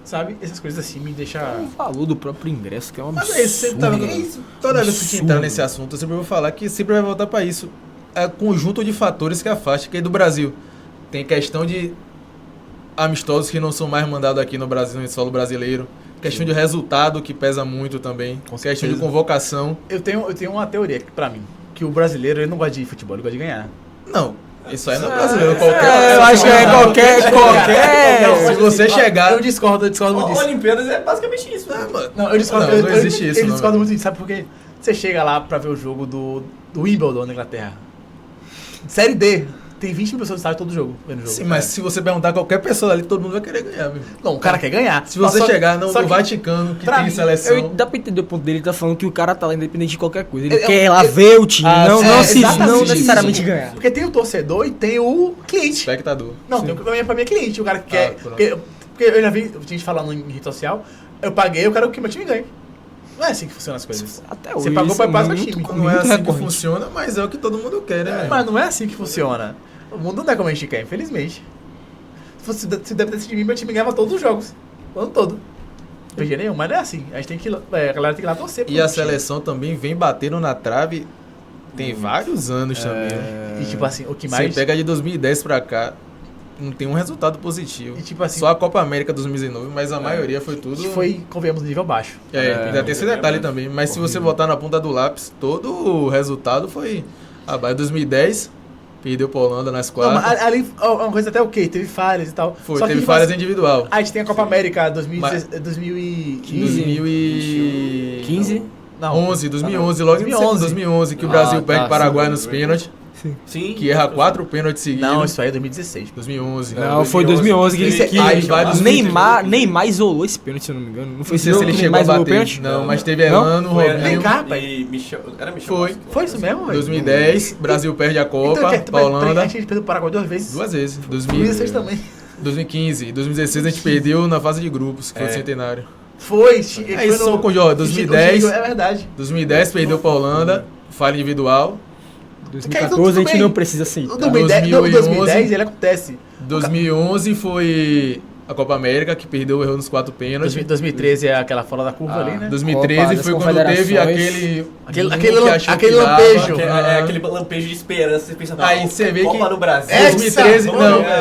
Sabe? Essas coisas assim me deixam... O valor do próprio ingresso, que é um absurdo. Mas você tá vendo isso? Toda vez que a gente entrar nesse assunto, eu sempre vou falar que sempre vai voltar pra isso. É um conjunto de fatores que afasta, que é do Brasil. Tem questão de amistosos que não são mais mandados aqui no Brasil, no solo brasileiro. Questão de resultado, que pesa muito também. Questão de convocação. Eu tenho uma teoria pra mim, que o brasileiro ele não gosta de futebol, ele gosta de ganhar. Não, isso aí não é brasileiro. Qualquer... eu acho que é qualquer. Se você chegar... Eu discordo muito disso. Olimpíadas é basicamente isso. Não, eu discordo. Não existe isso. Eu discordo muito disso, sabe por quê? Você chega lá pra ver o jogo do Wimbledon na Inglaterra. Série D. Tem 20 mil pessoas no estádio todo jogo, vendo o jogo. Sim, mas se você perguntar a qualquer pessoa ali, todo mundo vai querer ganhar, meu. Não, o cara quer ganhar. Se você chegar no Vaticano, que tem seleção... Dá pra entender o ponto dele, ele tá falando que o cara tá lá independente de qualquer coisa. Ele quer lá ver o time, não necessariamente ganhar. Porque tem o torcedor e tem o cliente. Espectador. Não, tem pra mim é cliente, o cara que quer... Porque eu já vi gente falando em rede social, eu paguei, eu quero que meu time ganhe. Não é assim que funcionam as coisas. Até você hoje, pagou pra pagar o time. Não é assim que funciona, mas é o que todo mundo quer, né? Mas não é assim que funciona. O mundo não é como a gente quer, infelizmente. Se dependesse de mim, meu time ganhava todos os jogos. O ano todo. Não perdia nenhum, mas não é assim. A gente tem que a galera tem que ir lá torcer. E a seleção também vem batendo na trave tem vários anos também. E tipo assim, o que mais... Você pega de 2010 pra cá, não tem um resultado positivo. E, tipo assim, só a Copa América 2019, mas a maioria foi tudo... Foi, convenhamos, nível baixo. Ainda tem esse detalhe também. Mas se você botar na ponta do lápis, todo o resultado foi abaixo. 2010... Perdeu pra Holanda nas quartas. Não, mas ali, uma coisa até ok, teve falhas e tal. Foi, só teve que, falhas assim, individual. A gente tem a Copa América 2015. 2015? Não. 2011, logo em 2011, que o Brasil perde o Paraguai nos pênaltis. Sim. Que erra 4 pênaltis seguidos. Não, isso aí é 2016. 2011. Não, foi 2011 que aí vários Neymar isolou esse pênalti, se eu não me engano. Não foi se ele chegou a bater. Não, mas teve Elano, Robinho. E Michel. Era Michel. Foi isso mesmo, velho? 2010, Brasil perde a Copa, pra Holanda. A gente perdeu o Paraguai 2 vezes. 2 vezes. 2016 também. 2015 e 2016 a gente perdeu na fase de grupos, que foi o centenário. Foi. Aí só com o Jó, 2010. É verdade. 2010 perdeu pra Holanda, falha individual. 2014 a gente não precisa aceitar. 2010 ele acontece. 2011 foi a Copa América, que perdeu, errou nos 4 pênaltis. 2013 é aquela fora da curva ali, né? 2013 foi quando teve aquele lampejo. Aquele lampejo de esperança. Você pensa, aí você vê Copa que no Brasil. 2013,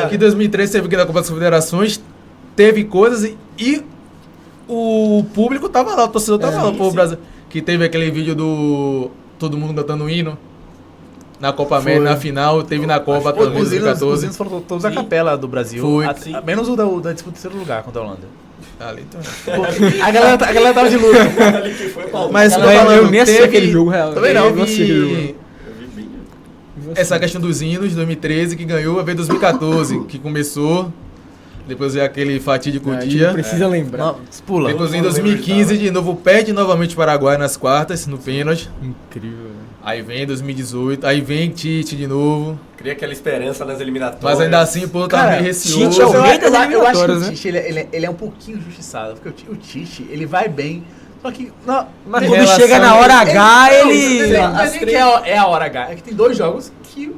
que 2013 teve que na Copa das Confederações, teve coisas e o público tava lá, o torcedor tava lá, o povo brasileiro. Que teve aquele vídeo do todo mundo cantando o hino. Na Copa América, na final, teve na Copa também, 2014. Os hinos foram todos a capela do Brasil. Foi. Menos o da disputa do terceiro lugar contra a Holanda. Ali também. A galera tava de luto. Mas eu nem assisti aquele jogo real. Também não, essa questão dos hinos, 2013, que ganhou, a vez 2014, que começou. Depois é aquele fatídico dia. Precisa lembrar. Pula. Depois em 2015, de novo, perde novamente o Paraguai nas quartas, no pênalti. Incrível, né? Aí vem 2018, aí vem Tite de novo. Cria aquela esperança nas eliminatórias. Mas ainda assim, o povo tá meio receoso. Tite é o rei das eliminatórias, eu acho que o Tite, ele é um pouquinho injustiçado. Porque o Tite, ele vai bem. Só que... Mas quando chega na hora H, ele... Mas nem que é a hora H. É que tem 2 jogos que...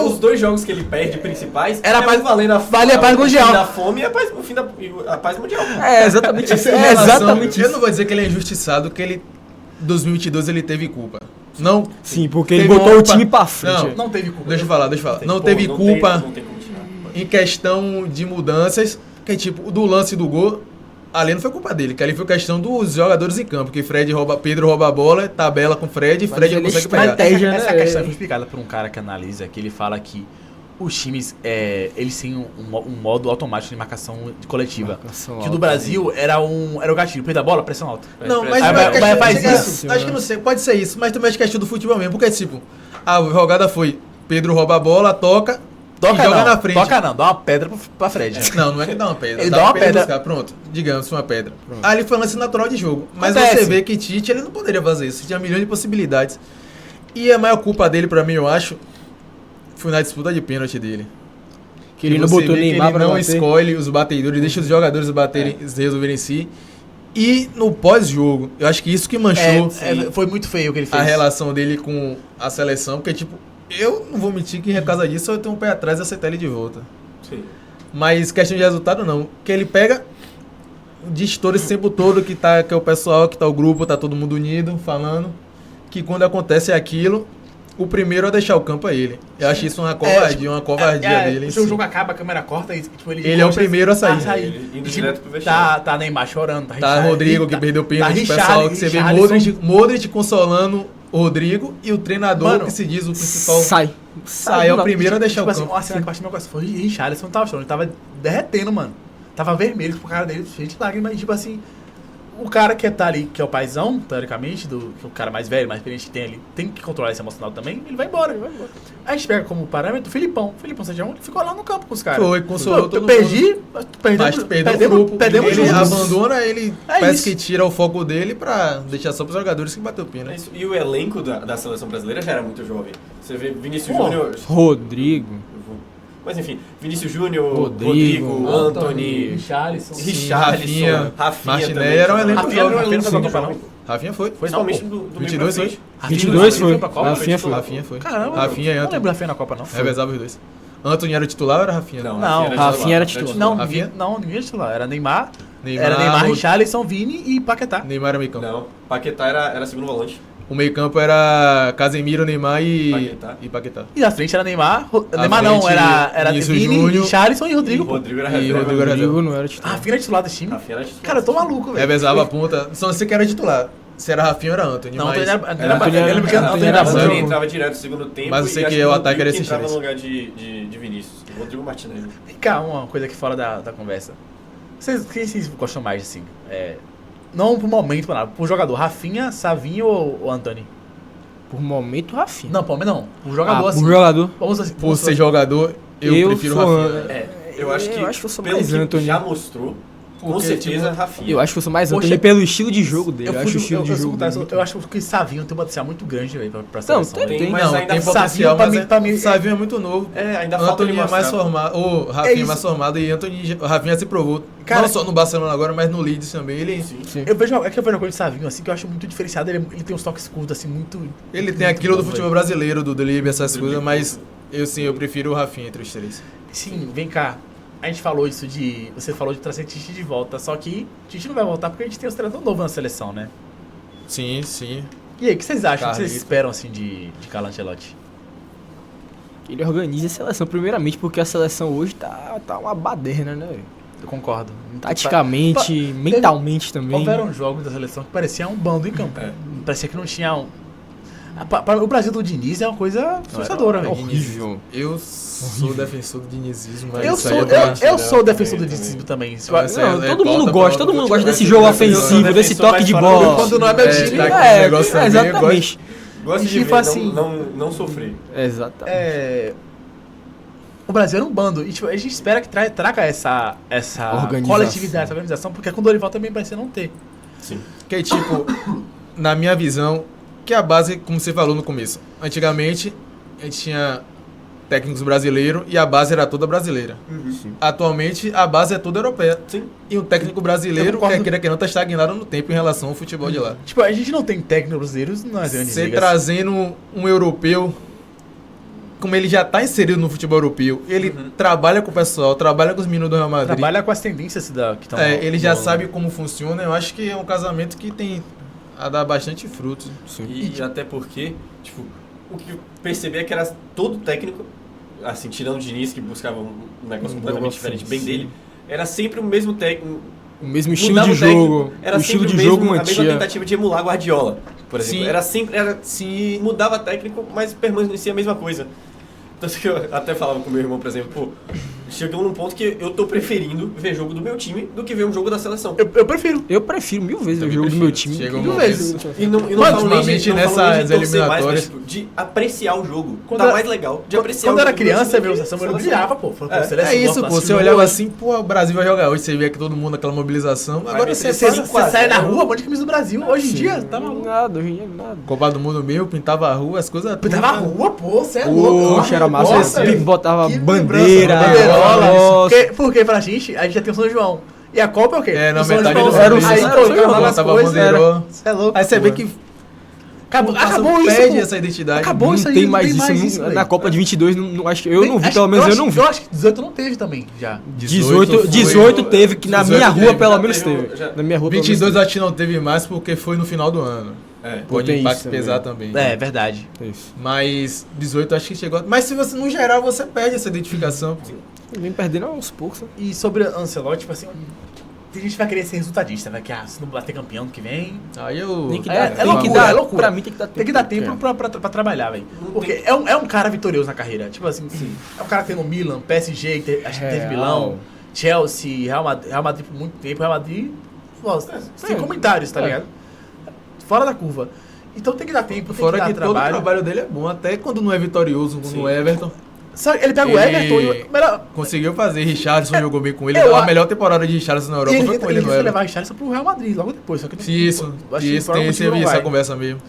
Os 2 jogos que ele perde principais era mais valendo a paz mundial. O fim da fome e a paz mundial. É exatamente isso. É exatamente isso. Eu não vou dizer que ele é injustiçado, que ele 2022 ele teve culpa. Não. Sim, porque ele botou o time pra frente. Não teve culpa. Deixa eu falar. Não teve culpa em questão de mudanças, que tipo, do lance do gol, ali não foi culpa dele, que ali foi questão dos jogadores em campo, que Pedro rouba a bola, tabela com Fred não consegue pegar. Essa questão foi explicada por um cara que analisa, que ele fala que os times, eles têm um modo automático de marcação coletiva. Que no Brasil era o gatilho, perda a bola, pressão alta. Não, mas faz isso. Acho que não sei, pode ser isso, mas também é questão do futebol mesmo, porque tipo, a jogada foi, Pedro rouba a bola, toca, Toca joga não, na frente. Toca não, dá uma pedra pra Fred. Não é que dá uma pedra. Ele dá uma pedra. Buscar. Pronto, digamos, uma pedra. Ali foi um lance natural de jogo. Mas Acontece. você vê que Tite, ele não poderia fazer isso. Tinha milhões de possibilidades. E a maior culpa dele, pra mim, eu acho, foi na disputa de pênalti dele. Que ele não botou vê Neymar que ele pra não bater. escolhe os batedores, deixa os jogadores baterem, resolverem em si. E no pós-jogo, eu acho que isso que manchou Foi muito feio o que ele fez. a relação dele com a seleção, porque, tipo, eu não vou mentir que, por causa disso, eu tenho um pé atrás e aceitar ele de volta. Sim. Mas questão de resultado, não. Que ele pega, diz todo esse tempo todo que é o pessoal, que tá o grupo, tá todo mundo unido, falando, que quando acontece aquilo, o primeiro a deixar o campo é ele. Eu acho isso uma covardia dele. em Se o si. jogo acaba, a câmera corta e tipo, Ele é o primeiro a sair. Ele indo direto pro vestiário. Tá Neymar chorando, Tá Rodrigo, que perdeu o pênalti, o pessoal, que você vê Modric consolando o Rodrigo e o treinador, Mano, que se diz o principal, Sai é o do primeiro a deixar Tipo o assim, campo. uma cena que eu achei meu coração foi o Richarlison tava chorando, ele tava derretendo, mano. Tava vermelho com o cara dele, cheio de lágrimas, mas tipo assim, o cara que tá ali, que é o paizão, teoricamente, que é o cara mais velho, mais experiente que tem ali, tem que controlar esse emocional também, ele vai embora. A gente pega como parâmetro o Filipão. Filipão Sejão, ele ficou lá no campo com os caras. Foi, consolou todo mundo. Perdemos Perdeu o grupo. perdemos Ele juntos. abandona, ele É parece isso. que tira o foco dele pra deixar só pros jogadores que bateu o É pênalti. isso. E o elenco da seleção brasileira já era muito jovem. Você vê Vinícius Pô. Júnior. Rodrigo. Mas enfim, Vinícius Júnior, Rodrigo, Rodrigo, Anthony, Richarlison. Richarlison, Rafinha Martinelli também. era um elenco Rafinha não jovem. era Rafinha elenco não jovem. Rafinha foi. Principalmente Não, do meio 22 pra frente. 22 foi. pra Copa? Rafinha foi. Rafinha foi. Caramba, Rafinha e não Anthony. lembro Rafinha na Copa, não. Revezava os dois. Anthony era o titular ou era Rafinha? Não, Não, Rafinha era titular. Não, Rafinha? ninguém era titular. Era Neymar, Rod- Richarlison, Vini e Paquetá. Neymar era meio campo. Não, Paquetá era segundo volante. O meio campo era Casemiro, Neymar e Paquetá. E na frente era Neymar. À Neymar não, frente, era Vinícius Vini, Júnior. Richarlison e Rodrigo. pô. Rodrigo era E reserva. Rodrigo era Rodrigo não era titular. Rafinha era titular desse time? Rafinha era titular. Cara, eu tô maluco, velho. Revezava a ponta. Só não sei quem era titular. Se era Rafinha ou era Anthony. Não, mas... Antônio Antônio era era- eu lembro que Antônio Antônio era era bom. Anthony bom. entrava direto no segundo tempo. Mas eu sei e acho que o Rodrigo ataque era que esses entrava três. no lugar de Vinícius. Rodrigo Martinelli. Vem cá, uma coisa aqui fora da conversa. Quem vocês gostam mais, assim? Não pro momento, nada. Pro jogador, Rafinha, Savinho ou Antony? Por momento, Rafinha. Não, Palmeiras não. O jogador, assim. Por jogador. Vamos assim. Por ser jogador, eu prefiro o sou- Rafinha. Eu acho que, eu sou pelo mais que Anthony. já mostrou, com Porque, certeza, tipo, Rafinha. Eu acho que eu sou mais Poxa, Antony pelo estilo de jogo dele. Eu acho o estilo de jogo dele. Eu acho que Savinho tem um potencial muito grande, velho, pra Não, seleção. tem. mas Não, ainda tem falta- potencial, Savinho, mas pra mim, Savinho é muito novo. Ainda falta Anthony ele é mais mostrar. formado. O Rafinha é isso. mais formado e Rafinha se provou. Cara, não só no Barcelona agora, mas no Leeds também. Ele Eu vejo uma coisa de Savinho, assim, que eu acho muito diferenciado. Ele tem uns toques curtos, assim, muito... tem aquilo do bom, futebol velho. brasileiro, do drible, essas coisas, mas eu prefiro o Rafinha entre os três. Sim, vem cá. A gente falou isso de... Você falou de trazer Tite de volta, só que Tite não vai voltar porque a gente tem um treinador novo na seleção, né? Sim, sim. E aí, o que vocês acham? O que vocês Carlito. esperam, assim, de Carlo Ancelotti? Ele organiza a seleção, primeiramente, porque a seleção hoje tá uma baderna, né, velho? Eu concordo. Taticamente, mentalmente também. Houveram jogos da seleção que parecia um bando em campo. É. Parecia que não tinha um... O Brasil do Diniz é uma coisa assustadora, velho. Horrível. Eu sou defensor do dinizismo, mas Eu isso sou, aí é eu sou defensor do também. dinizismo também. Se- Mas Não, é todo mundo pauta gosta, pra todo mundo outra gosta desse coisa. jogo Eu sou ofensivo, desse defensor toque de mais fora do- bola. Quando não é meu time, tá aquele negócio também, exatamente. Gosto de Tipo ver, assim- não sofrer. Exatamente. O Brasil era um bando. E tipo, a gente espera que traga essa Organização. coletividade, essa organização, porque com o Dorival também parece não ter. Sim. Que tipo, na minha visão, que a base, como você falou no começo, antigamente a gente tinha técnicos brasileiros e a base era toda brasileira. Atualmente a base é toda europeia. Sim. E o técnico brasileiro, Eu concordo. quer queira que não, tá estagnado no tempo em relação ao futebol de lá. Tipo, a gente não tem técnicos brasileiros nas grandes Você ligas. trazendo um europeu, como ele já tá inserido no futebol europeu, ele trabalha com o pessoal, trabalha com os meninos do Real Madrid. Trabalha com as tendências que estão... Ele já sabe como funciona. Eu acho que é um casamento que tem a dar bastante frutos. E até porque, tipo, o que eu percebi é que era todo técnico, assim, tirando o Diniz, que buscava um negócio completamente diferente, bem dele, era sempre o mesmo técnico. O mesmo estilo mudava de o técnico, jogo. era O estilo sempre de o jogo mesmo, a mesma mantinha. tentativa de emular Guardiola, por exemplo. Sim. Era sempre, mudava técnico, mas permanecia a mesma coisa. Tanto que eu até falava com meu irmão, por exemplo, pô, chegamos num ponto que eu tô preferindo ver jogo do meu time do que ver um jogo da seleção. Eu prefiro. Eu prefiro 1000 vezes o jogo do meu time. Chegou Mil um vezes. momento. E não Mas, falo nem de nessas torcer mais, eliminatórias- mas, tipo, de apreciar o jogo. Quando Tá era- mais legal. De apreciar Quando o eu era jogo. criança, meu seleção eu brilhava, pô. É isso, pô. Você olhava assim, pô, o Brasil vai jogar hoje. Você via que todo mundo naquela mobilização. Agora você Você fala, sai na rua, monte de camisa do Brasil. Hoje em dia, tá maluco. Nada, hoje em dia nada. Copa do Mundo meu, pintava a rua, as coisas. Tava a rua, pô, você é louco. Poxa, era massa. Nossa, Ele botava que bandeira. lembrança, bandeirola. Nossa. Porque pra gente já tem o São João. E a Copa é o quê? É, na O São metade João. do era o Aí São colocava João, as botava coisas. bandeirão. Você é louco. Aí você vê pô. que Acabou isso. perde pô. essa identidade. Acabou Não isso aí. tem não mais tem isso. mais não- isso, na velho. Copa de 22, não acho que eu não vi, Acho- pelo menos eu não vi. Eu acho que 18 não teve também, já. 18 teve, que na 18 minha rua teve. pelo menos Já teve, teve. já. Na minha rua pelo menos 22 acho que não teve mais porque foi no final do ano. É. Pode tem impacto isso pesar também. também. É, verdade. teve. Isso. Mas 18 acho que chegou. Mas se você, no geral, você perde essa identificação. Vem perdendo aos poucos. Né? E sobre o Ancelotti, tipo assim, tem gente que vai querer ser resultadista, vai que se não bater campeão ano que vem. Aí eu. Tem que É, dar, é tem que loucura, dar, é loucura. Pra mim tem que dar tempo. Tem que dar tempo pra trabalhar, velho. Porque é um cara vitorioso na carreira. Tipo assim, é um cara que tem no Milan, PSG, acho que teve Real. Milão, Chelsea, Real Madrid por muito tempo. Real Madrid, nossa, sem comentários, tá É. ligado? Fora da curva. Então tem que dar tempo, tem Fora que que dar todo o trabalho. trabalho dele é bom, até quando não é vitorioso, como no Everton. Sabe, ele pega o Ele- Everton e... Melhor, Conseguiu fazer, Richarlison jogou bem com ele. eu A a- melhor temporada de Richarlison na Europa e foi com ele ele no foi Everton. levar a Richarlison pro Real Madrid logo depois. Só que Isso, acho que isso por algum tem motivo não essa vai. conversa mesmo.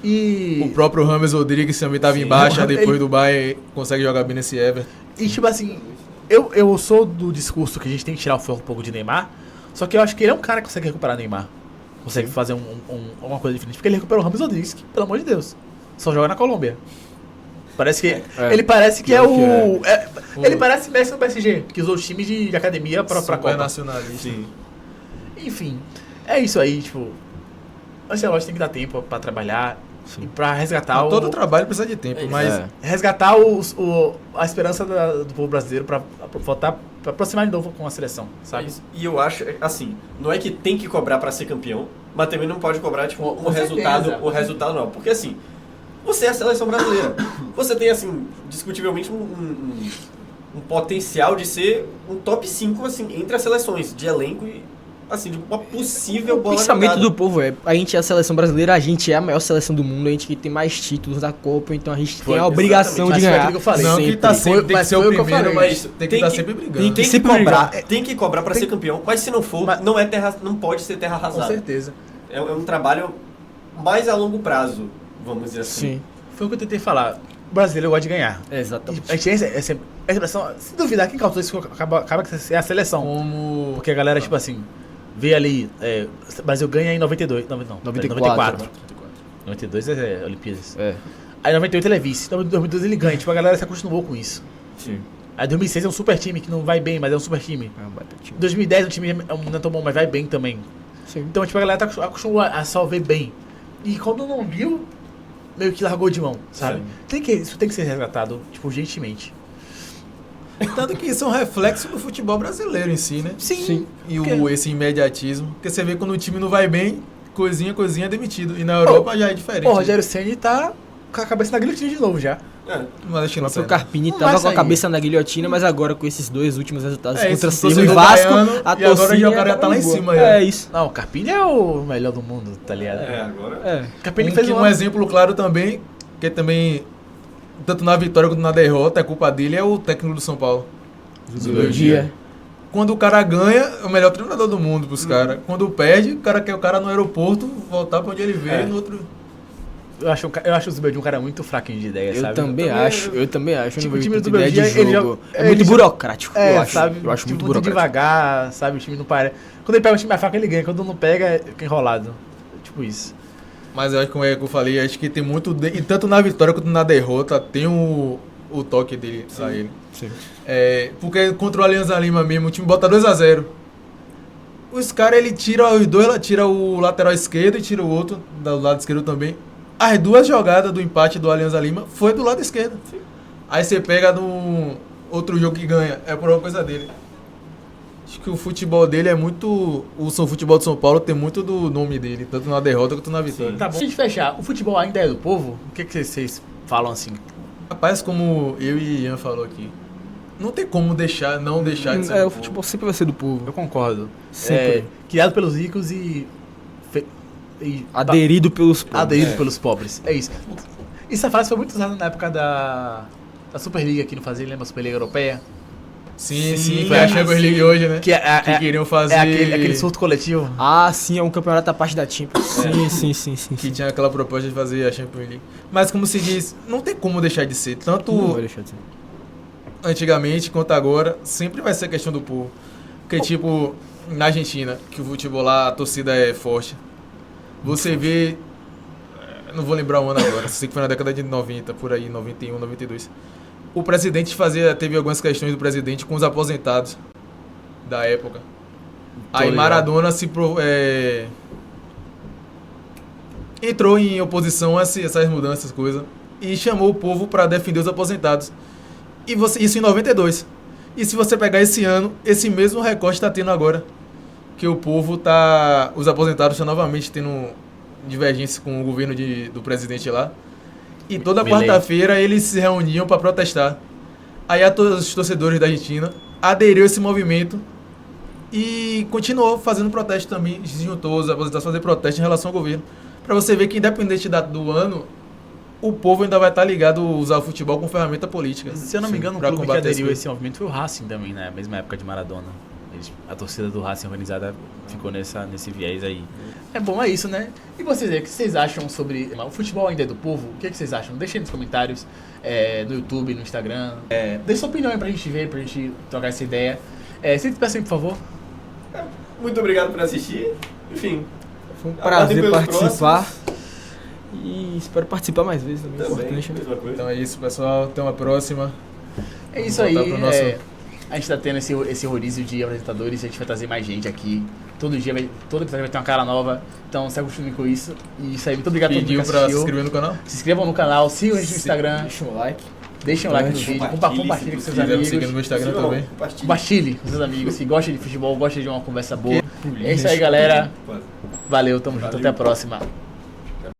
E... O próprio Rames Rodrigues também estava em baixa, Ele- depois do Bayern consegue jogar bem nesse Everton. E tipo assim, eu sou do discurso que a gente tem que tirar o foco um pouco de Neymar, só que eu acho que ele é um cara que consegue recuperar Neymar. Consegue fazer alguma coisa diferente. Porque ele recuperou o Rames Rodrigues, que, pelo amor de Deus, só joga na Colômbia. Parece que. Ele parece que é Pior o. que Ele parece Messi no PSG, que usou os times de academia pra Super Copa. nacionalista. Enfim, é isso aí, tipo. Ancelotti tem que dar tempo pra trabalhar e pra resgatar Todo trabalho precisa de tempo, mas É. resgatar a esperança do povo brasileiro pra voltar, pra aproximar de novo com a seleção, sabe? E eu acho, assim, não é que tem que cobrar pra ser campeão, mas também não pode cobrar, tipo, Com um resultado. certeza. O resultado não. Porque assim, você é a seleção brasileira. Você tem, assim, discutivelmente um potencial de ser um top 5, assim, entre as seleções, de elenco e, assim, de uma possível O bola pensamento jogada. do povo é, a gente é a seleção brasileira, a gente é a maior seleção do mundo, a gente que tem mais títulos da Copa, então a gente Foi, tem a obrigação exatamente. de Mas foi ganhar. aquilo que eu falei. não que tá sempre, tem que mas ser o foi o que eu primeiro, falei. mas tem que Tem estar que- sempre brigando. tem Tem que sempre cobrar. Tem que cobrar pra Tem- ser campeão, mas se não for, Mas- não, não pode ser terra Com arrasada. certeza. É um trabalho mais a longo prazo, vamos dizer assim. Sim. Foi o que eu tentei falar. O brasileiro gosta de ganhar. É, exatamente. A gente tem essa expressão, se duvidar, quem causou isso acaba que é a seleção. Como Porque a galera, tipo assim, vê ali, o Brasil ganha em 92, não, 94. 92 é Olimpíadas. É. Aí 98 ele é vice, então em 2002 ele ganha. Tipo, a galera se acostumou com isso. Sim. Aí 2006 é um super time que não vai bem, mas é um super time. É um baita time. 2010 o time não é tão bom, mas vai bem também. Sim. Então, tipo, a galera tá acostumada a só ver bem. E quando não viu, meio que largou de mão, sabe? Isso tem que ser resgatado, tipo, urgentemente. tanto que isso é um reflexo do futebol brasileiro em si, né? Sim. E Porque- esse imediatismo. Porque você vê quando o time não vai bem, coisinha é demitido. E na Europa já é diferente. O Rogério Ceni tá com a cabeça na guilhotina de novo já. É. Mas acho que não O sai, próprio Carpini Não tava vai com a sair. cabeça na guilhotina, mas agora com esses dois últimos resultados É, contra esse Cerro e torcedor Vasco, baiano, a e agora torcida o cara já tá lá em boa. cima, já. É isso. Não, o Carpini é o melhor do mundo, tá ligado? Agora. É. O Carpini fez Um exemplo claro também, que também, tanto na vitória quanto na derrota, a culpa dele é o técnico do São Paulo. Zubiologia. Quando o cara ganha, é o melhor treinador do mundo pros caras. Quando perde, o cara quer o cara no aeroporto voltar pra onde ele veio, no outro... Eu acho o Zubeldia um cara muito fraquinho de ideia, Eu sabe? também acho. Eu Tipo, não o time vejo do muita ideia de Belgia, jogo. ele É muito já- burocrático, eu acho. sabe? Eu acho Tipo, muito burocrático. devagar, sabe? O time não para. Quando ele pega o time mais fraco, ele ganha. Quando não pega, fica enrolado. Tipo isso. Mas eu acho que, como é que eu falei, acho que tem muito... E tanto na vitória quanto na derrota, tem o toque dele a ele. Sim. Porque contra o Alianza Lima mesmo, o time bota 2-0. Os caras, ele tira os dois, ela tira o lateral esquerdo e tira o outro, do lado esquerdo também. As duas jogadas do empate do Alianza Lima foi do lado esquerdo. Aí você pega no outro jogo que ganha, é por uma coisa dele. Acho que o futebol dele é muito... O futebol de São Paulo tem muito do nome dele, tanto na derrota quanto na vitória. Tá bom. Se a gente fechar, o futebol ainda é do povo? O que vocês falam assim? Rapaz, como eu e Ian falou aqui, não tem como não deixar de ser. O futebol sempre vai ser do povo. Eu concordo. Sempre. Criado pelos ricos e Aderido pelos pobres. aderido pelos pobres. É isso. Essa frase foi muito usada na época da Superliga aqui no Brasil, lembra a Superliga Europeia? Sim, foi a Champions League hoje, né? Que queriam fazer... aquele surto coletivo. Sim, é um campeonato à parte da Champions. Sim. Que tinha aquela proposta de fazer a Champions League. Mas como se diz, não tem como deixar de ser. Tanto Não vai deixar de ser. antigamente quanto agora, sempre vai ser questão do povo. Porque, tipo, na Argentina, que o futebol lá, a torcida é forte. Você vê... Não vou lembrar o ano agora, sei que foi na década de 90, por aí, 91, 92. O presidente teve algumas questões do presidente com os aposentados da época. Aí ligado. Maradona entrou em oposição a essas mudanças, coisas, e chamou o povo para defender os aposentados. Isso em 92. E se você pegar esse ano, esse mesmo recorte está tendo agora. Que o povo os aposentados estão novamente tendo divergência com o governo do presidente lá. E toda quarta-feira eles se reuniam para protestar. Aí os torcedores da Argentina aderiram a esse movimento e continuou fazendo protesto também. Se juntou os aposentados a fazer protesto em relação ao governo. Para você ver que independente do ano, o povo ainda vai estar ligado a usar o futebol como ferramenta política. Se eu não me engano, o pra clube que combater aderiu a esse esse movimento foi o Racing também, na mesma época de Maradona. A torcida do Racing organizada ficou nesse viés aí. É bom, é isso, né? E vocês aí, o que vocês acham sobre... O futebol ainda é do povo? O que vocês acham? Deixem nos comentários, no YouTube, no Instagram. Deixe sua opinião aí pra gente ver, pra gente trocar essa ideia. Se despeçam, por favor. Muito obrigado por assistir. Enfim. Foi um prazer pelos participar. próximos. E espero participar mais vezes também. Também, Importante, né? mesma coisa. Então é isso, pessoal. Até uma próxima. É isso Vamos aí. voltar pro nosso- A gente tá tendo esse rodízio de apresentadores, a gente vai trazer mais gente aqui. Todo episódio vai ter uma cara nova. Então se acostumem com isso. E isso aí, muito obrigado a todo mundo Pediu que pra se assistiu. inscrever no canal? Se inscrevam no canal, sigam a gente no Instagram, Deixa um like. deixem um like no Compartilhe, vídeo, compartilhem com seus se Quiser me seguir no amigos. meu Instagram Possível, também. compartilhe. Compartilhe com seus amigos que gostam de futebol, gostam de uma conversa boa. É isso aí, galera. Valeu, tamo junto, até a próxima.